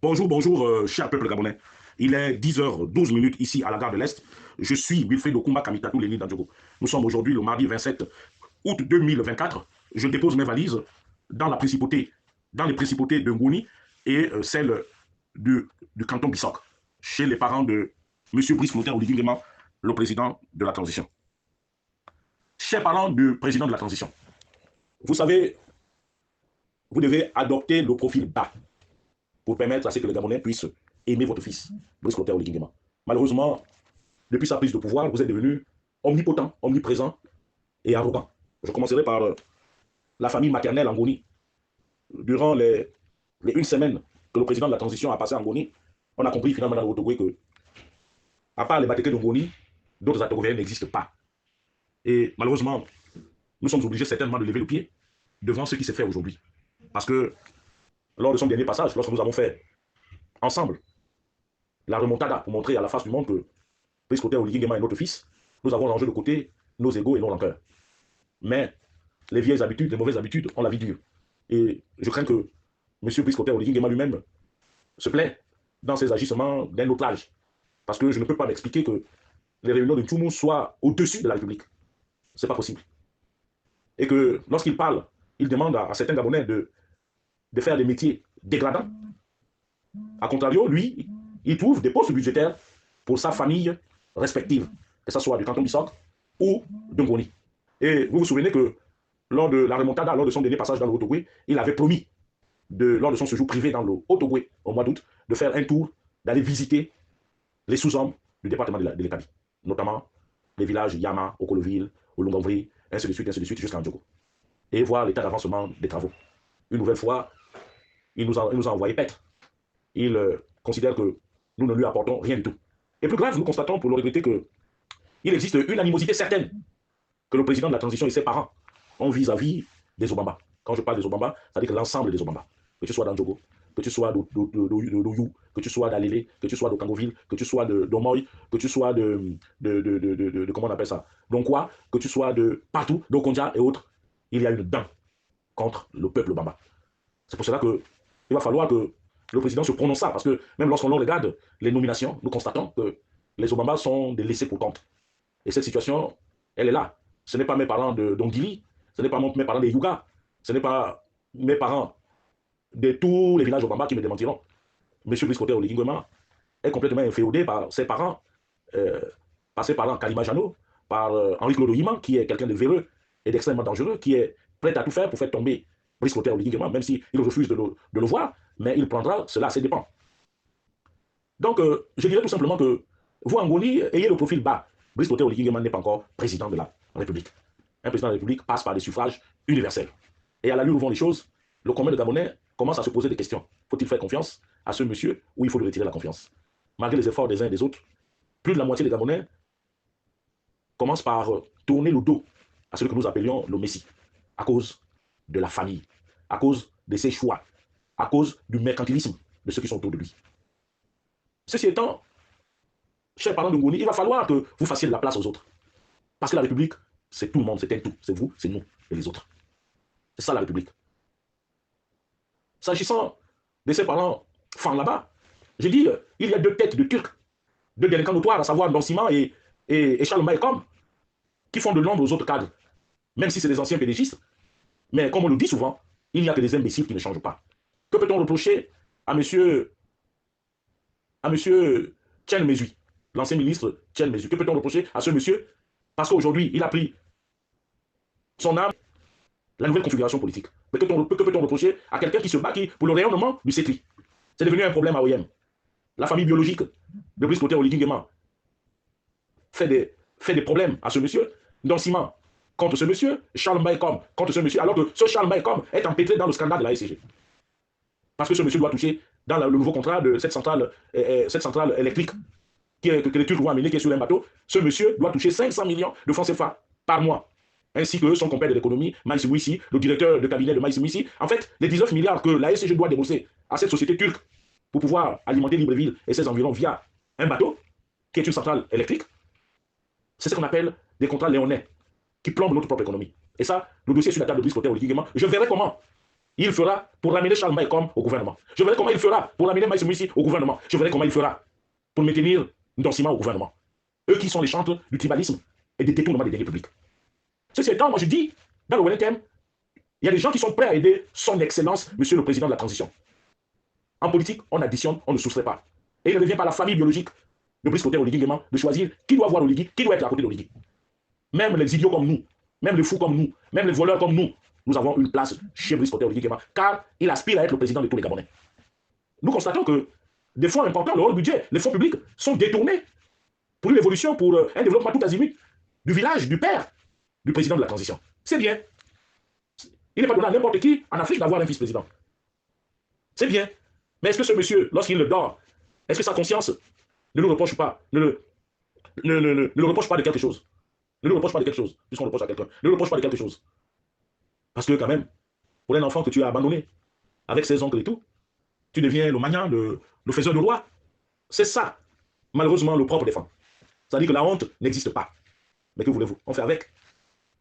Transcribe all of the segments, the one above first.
Bonjour, bonjour, cher peuple gabonais. Il est 10h12 ici à la gare de l'Est. Je suis Wilfried Okumba Kamitatou Léni Dandjogo. Nous sommes aujourd'hui le mardi 27 août 2024. Je dépose mes valises dans la principauté, dans les principautés de Ngouni et celle du canton Bissok, chez les parents de M. Brice Clotaire Oligui Nguema, le président de la transition. Chers parents du président de la transition, vous savez, vous devez adopter le profil bas pour permettre à ce que les Gabonais puissent aimer votre fils, Brice Clotaire Oligui Nguema. Malheureusement, depuis sa prise de pouvoir, vous êtes devenu omnipotent, omniprésent et arrogant. Je commencerai par la famille maternelle en Ngoni. Durant les une semaine que le président de la transition a passé en Ngoni, on a compris finalement dans le Haut-Ogooué que, à part les Batéké de Ngoni, d'autres Atogouéens n'existent pas. Et malheureusement, nous sommes obligés certainement de lever le pied devant ce qui s'est fait aujourd'hui. Parce que lors de son dernier passage, lorsque nous avons fait ensemble la remontada pour montrer à la face du monde que Brice Clotaire Oligui Nguema est notre fils, nous avons rangé de côté nos égos et nos rancœurs. Mais les vieilles habitudes, les mauvaises habitudes ont la vie dure. Et je crains que M. Brice Clotaire Oligui Nguema lui-même se plaît dans ses agissements d'un autre âge. Parce que je ne peux pas m'expliquer que les réunions de Tchoumou soient au-dessus de la République. Ce n'est pas possible. Et que lorsqu'il parle, il demande à certains Gabonais de faire des métiers dégradants. A contrario, lui, il trouve des postes budgétaires pour sa famille respective, que ce soit du canton Bissok ou de Ngoni. Et vous vous souvenez que lors de la remontada, lors de son dernier passage dans le Haut-Ogooué, il avait promis, lors de son séjour privé dans le Haut-Ogooué au mois d'août, de faire un tour, d'aller visiter les sous-hommes du département de l'Ekabi, notamment les villages Yama, Okoloville, Olongomvri, ainsi de suite, jusqu'à Ndjogo, et voir l'état d'avancement des travaux. Une nouvelle fois, il nous a envoyé paître. Il considère que nous ne lui apportons rien du tout. Et plus grave, nous constatons pour le regretter qu'il existe une animosité certaine que le président de la transition et ses parents ont vis-à-vis des Obamba. Quand je parle des Obamba, ça veut dire que l'ensemble des Obamba, que tu sois d'Andjogo, que tu sois d'Oyou, que tu sois d'Alélé, que tu sois de Kangoville, que tu sois d'Omoy, que tu sois comment on appelle ça, d'Onkwa, que tu sois de partout, d'Okonja et autres, il y a une dent contre le peuple Obamba. C'est pour cela qu'il va falloir que le président se prononce ça, parce que même lorsqu'on regarde les nominations, nous constatons que les Obama sont des laissés pour compte. Et cette situation, elle est là. Ce n'est pas mes parents d'Ongili, ce n'est pas mes parents des Yuga, ce n'est pas mes parents de tous les villages Obama qui me démentiront. Monsieur Brice Clotaire Oligui Nguema est complètement inféodé par ses parents Kalima Jano, par Henri Claude Oyima, qui est quelqu'un de véreux et d'extrêmement dangereux, qui est prêt à tout faire pour faire tomber Brice Clotaire Oligui Nguema, même s'il refuse de le voir, mais il prendra cela à ses dépens. Donc, je dirais tout simplement que vous, en Ngoni, ayez le profil bas. Brice Clotaire Oligui Nguema n'est pas encore président de la République. Un président de la République passe par des suffrages universels. Et à la lueur où vont les choses, le commun de Gabonais commence à se poser des questions. Faut-il faire confiance à ce monsieur ou il faut lui retirer la confiance? Malgré les efforts des uns et des autres, plus de la moitié des Gabonais commencent par tourner le dos à ce que nous appelions le Messie, à cause de la famille, à cause de ses choix, à cause du mercantilisme de ceux qui sont autour de lui. Ceci étant, chers parents de Ngoni, il va falloir que vous fassiez de la place aux autres. Parce que la République, c'est tout le monde, c'est un tout. C'est vous, c'est nous et les autres. C'est ça la République. S'agissant de ces parents fins là-bas, j'ai dit, il y a deux têtes de Turcs, deux délinquants notoires, à savoir Lanciment et Charles Maïkom, qui font de l'ombre aux autres cadres, même si c'est des anciens pédégistes. Mais comme on le dit souvent, il n'y a que des imbéciles qui ne changent pas. Que peut-on reprocher à monsieur Tchen Mesui, l'ancien ministre Tchen Mesui? Que peut-on reprocher à ce monsieur? Parce qu'aujourd'hui, il a pris son âme, la nouvelle configuration politique. Mais que peut-on reprocher à quelqu'un qui se bat pour le rayonnement du CETRI? C'est devenu un problème à OIM. La famille biologique de Brice Clotaire Oligui Nguema fait des problèmes à ce monsieur. Dansiment contre ce monsieur, Charles Maïkom contre ce monsieur, alors que ce Charles Maïkom est empêtré dans le scandale de la SCG. Parce que ce monsieur doit toucher dans le nouveau contrat de cette centrale électrique que les Turcs vont amener, qui est sur un bateau, ce monsieur doit toucher 500 millions de francs CFA par mois, ainsi que son compère de l'économie, Maïs Mouissi, le directeur de cabinet de Maïs Mouissi. En fait, les 19 milliards que la SCG doit débourser à cette société turque pour pouvoir alimenter Libreville et ses environs via un bateau, qui est une centrale électrique, c'est ce qu'on appelle des contrats léonais, qui plombent notre propre économie. Et ça, le dossier est sur la table de Brice Clotaire Oligui Nguema. Je verrai comment il fera pour ramener Charles Maïkom au gouvernement. Je verrai comment il fera pour ramener Maïs Moussi au gouvernement. Je verrai comment il fera pour maintenir Ndonsima au gouvernement. Eux qui sont les chantres du tribalisme et des détournements des deniers publics. Ceci étant, moi je dis, dans le Wellington, il y a des gens qui sont prêts à aider son excellence, monsieur le président de la transition. En politique, on additionne, on ne soustrait pas. Et il ne revient pas à la famille biologique de Brice Clotaire Oligui Nguema de choisir qui doit voir Oligui, qui doit être à côté d'Oligui. Même les idiots comme nous, même les fous comme nous, même les voleurs comme nous avons une place chez Brice Clotaire Oligui Nguema, car il aspire à être le président de tous les Gabonais. Nous constatons que des fonds importants, le haut budget, les fonds publics sont détournés pour une évolution, pour un développement tout azimut du village, du père du président de la transition. C'est bien. Il n'est pas donné à n'importe qui en Afrique d'avoir un vice-président. C'est bien. Mais est-ce que ce monsieur, lorsqu'il dort, est-ce que sa conscience ne nous reproche pas, ne le reproche pas de quelque chose? Ne le reproche pas de quelque chose, puisqu'on reproche à quelqu'un. Ne le reproche pas de quelque chose. Parce que quand même, pour un enfant que tu as abandonné, avec ses oncles et tout, tu deviens le magnat, le faiseur de roi. C'est ça, malheureusement, le propre des femmes. C'est-à-dire que la honte n'existe pas. Mais que voulez-vous? On fait avec.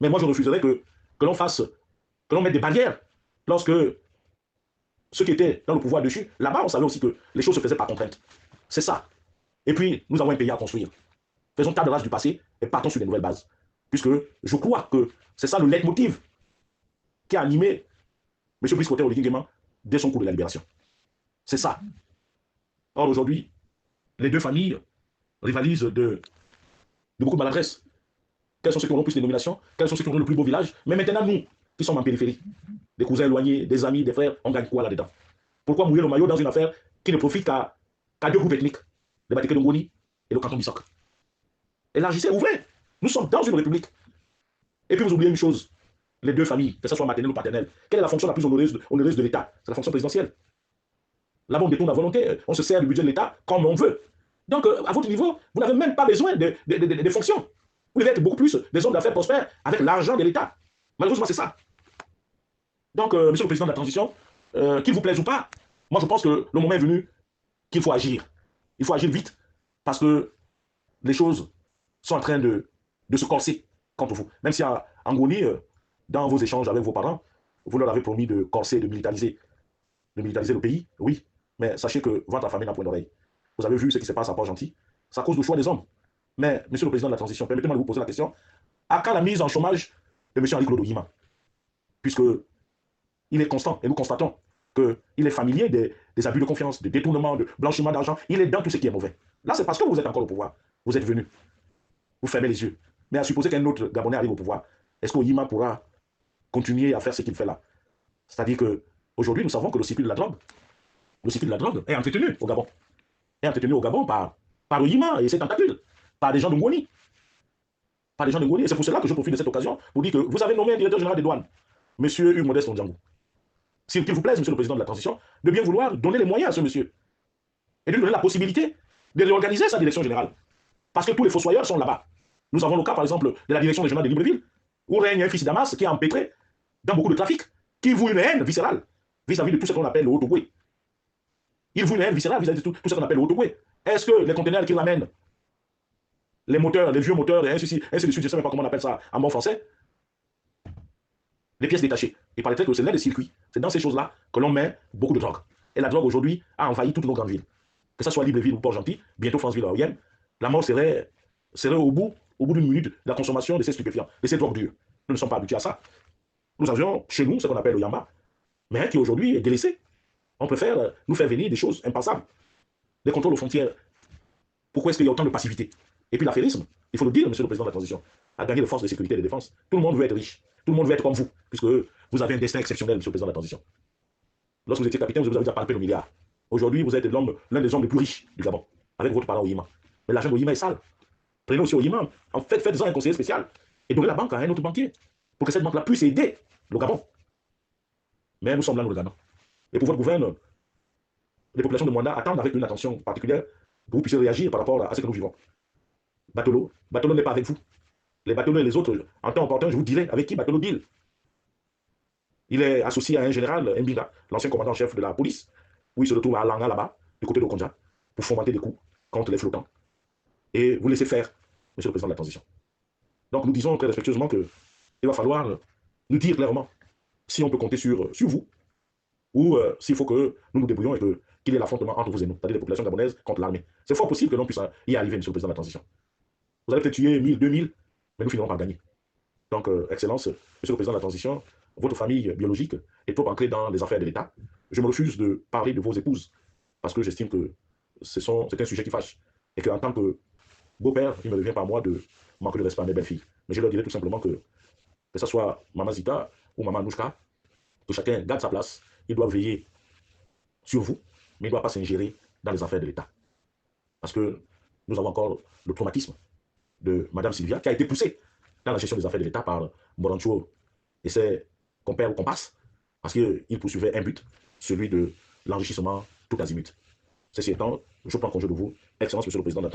Mais moi, je refuserais que l'on fasse, que l'on mette des barrières lorsque ceux qui étaient dans le pouvoir dessus, là-bas, on savait aussi que les choses se faisaient par contrainte. C'est ça. Et puis, nous avons un pays à construire. Faisons table rase du passé et partons sur des nouvelles bases. Puisque je crois que c'est ça le leitmotiv qui a animé M. Brice Clotaire Oligui Nguema dès son coup de la libération. C'est ça. Or, aujourd'hui, les deux familles rivalisent de beaucoup de maladresse. Quels sont ceux qui auront plus de nominations? Quels sont ceux qui auront le plus beau village? Mais maintenant, nous, qui sommes en périphérie, des cousins éloignés, des amis, des frères, on gagne quoi là-dedans? Pourquoi mouiller le maillot dans une affaire qui ne profite qu'à deux groupes ethniques, le Batiké de Ngoni et le canton Bissok? Élargissez, ouvrez. Nous sommes dans une république. Et puis vous oubliez une chose, les deux familles, que ce soit maternelle ou paternelle, quelle est la fonction la plus onéreuse de l'État? C'est la fonction présidentielle. Là-bas, on détourne la volonté, on se sert du budget de l'État comme on veut. Donc, à votre niveau, vous n'avez même pas besoin de fonctions. Vous devez être beaucoup plus des hommes d'affaires prospères avec l'argent de l'État. Malheureusement, c'est ça. Donc, monsieur le président de la transition, qu'il vous plaise ou pas, moi je pense que le moment est venu qu'il faut agir. Il faut agir vite parce que les choses sont en train de se corser contre vous. Même si en Ngoni, dans vos échanges avec vos parents, vous leur avez promis de corser, de militariser le pays, oui, mais sachez que votre famille n'a point d'oreille. Vous avez vu ce qui se passe à Port-Gentil, c'est à cause du choix des hommes. Mais, monsieur le président de la transition, permettez-moi de vous poser la question, à quand la mise en chômage de monsieur Henri-Claude Oguima? Puisque il est constant, et nous constatons qu'il est familier des abus de confiance, des détournements, de blanchiment d'argent, il est dans tout ce qui est mauvais. Là, c'est parce que vous êtes encore au pouvoir, vous êtes venu, vous fermez les yeux. Mais à supposer qu'un autre Gabonais arrive au pouvoir, est-ce qu'Oguima pourra continuer à faire ce qu'il fait là? C'est-à-dire qu'aujourd'hui, nous savons que le circuit de la drogue est entretenu au Gabon. Est entretenu au Gabon par Oguima et ses tentacules, par des gens de Ngoni. Par des gens de Ngoni. Et c'est pour cela que je profite de cette occasion pour dire que vous avez nommé un directeur général des douanes, monsieur Hugues Modeste Ondjangou. S'il vous plaise, monsieur le président de la transition, de bien vouloir donner les moyens à ce monsieur et de lui donner la possibilité de réorganiser sa direction générale. Parce que tous les fossoyeurs sont là-bas. Nous avons le cas, par exemple, de la direction régionale de Libreville, où règne un fils d'Amas qui est empêtré dans beaucoup de trafic, qui voue une haine viscérale vis-à-vis de tout ce qu'on appelle le Haut-Togoué. Il voue une haine viscérale vis-à-vis de tout ce qu'on appelle le Haut-Togoué. Est-ce que les conteneurs qui ramènent, les moteurs, les vieux moteurs, et ainsi de suite, je ne sais même pas comment on appelle ça en bon français, les pièces détachées. Il paraîtrait que c'est l'un des circuits. C'est dans ces choses-là que l'on met beaucoup de drogue. Et la drogue aujourd'hui a envahi toutes nos grandes villes. Que ce soit Libreville ou Port-Gentil, bientôt Franceville ou Oyem, la mort serait au bout d'une minute de la consommation de ces stupéfiants, de ces drogues dures. Nous ne sommes pas habitués à ça. Nous avions chez nous ce qu'on appelle le Yamba, mais qui aujourd'hui est délaissé. On préfère nous faire venir des choses impensables. Des contrôles aux frontières. Pourquoi est-ce qu'il y a autant de passivité? Et puis l'affairisme, il faut le dire, monsieur le président de la transition, a gagné les forces de sécurité et de défense. Tout le monde veut être riche. Tout le monde veut être comme vous, puisque vous avez un destin exceptionnel, monsieur le président de la transition. Lorsque vous étiez capitaine, vous avez déjà palpé le milliard. Aujourd'hui, vous êtes l'un des hommes les plus riches du Gabon, avec votre parent Oguima. Mais l'argent d'Oguima est sale. Prenez aussi Oguima, en fait, faites-en un conseiller spécial et donnez la banque à un autre banquier pour que cette banque-là puisse aider le Gabon. Mais nous sommes là, nous le Gabon. Et pour votre gouvernement, les populations de Mwanda attendent avec une attention particulière que vous puissiez réagir par rapport à ce que nous vivons. Batolo n'est pas avec vous. Les Batolo et les autres, en temps opportun, je vous dirai avec qui Batolo deal. Il est associé à un général, Mbinga, l'ancien commandant-chef de la police, où il se retrouve à Langa, là-bas, du côté de Okonja, pour fomenter des coups contre les flottants. Et vous laissez faire, monsieur le président de la transition. Donc nous disons très respectueusement qu'il va falloir nous dire clairement si on peut compter sur vous ou s'il faut que nous nous débrouillons et qu'il y ait l'affrontement entre vous et nous, c'est-à-dire les populations gabonaises contre l'armée. C'est fort possible que l'on puisse y arriver, monsieur le président de la transition. Vous allez peut-être tuer 1000, 2000, mais nous finirons par gagner. Donc, Excellence, monsieur le président de la transition, votre famille biologique est trop ancrée dans les affaires de l'État. Je me refuse de parler de vos épouses parce que j'estime que c'est un sujet qui fâche. Et qu'en tant que beau-père, il ne me revient pas à moi de manquer de respect à mes belles-filles. Mais je leur dirais tout simplement que ce soit Maman Zita ou Maman Nouchka, que chacun garde sa place. Il doit veiller sur vous, mais il ne doit pas s'ingérer dans les affaires de l'État. Parce que nous avons encore le traumatisme de Mme Sylvia, qui a été poussée dans la gestion des affaires de l'État par Morancho et ses compères ou compasses, parce qu'ils poursuivaient un but, celui de l'enrichissement tout azimut. Ceci étant, je prends congé de vous, Excellence, Monsieur le Président de la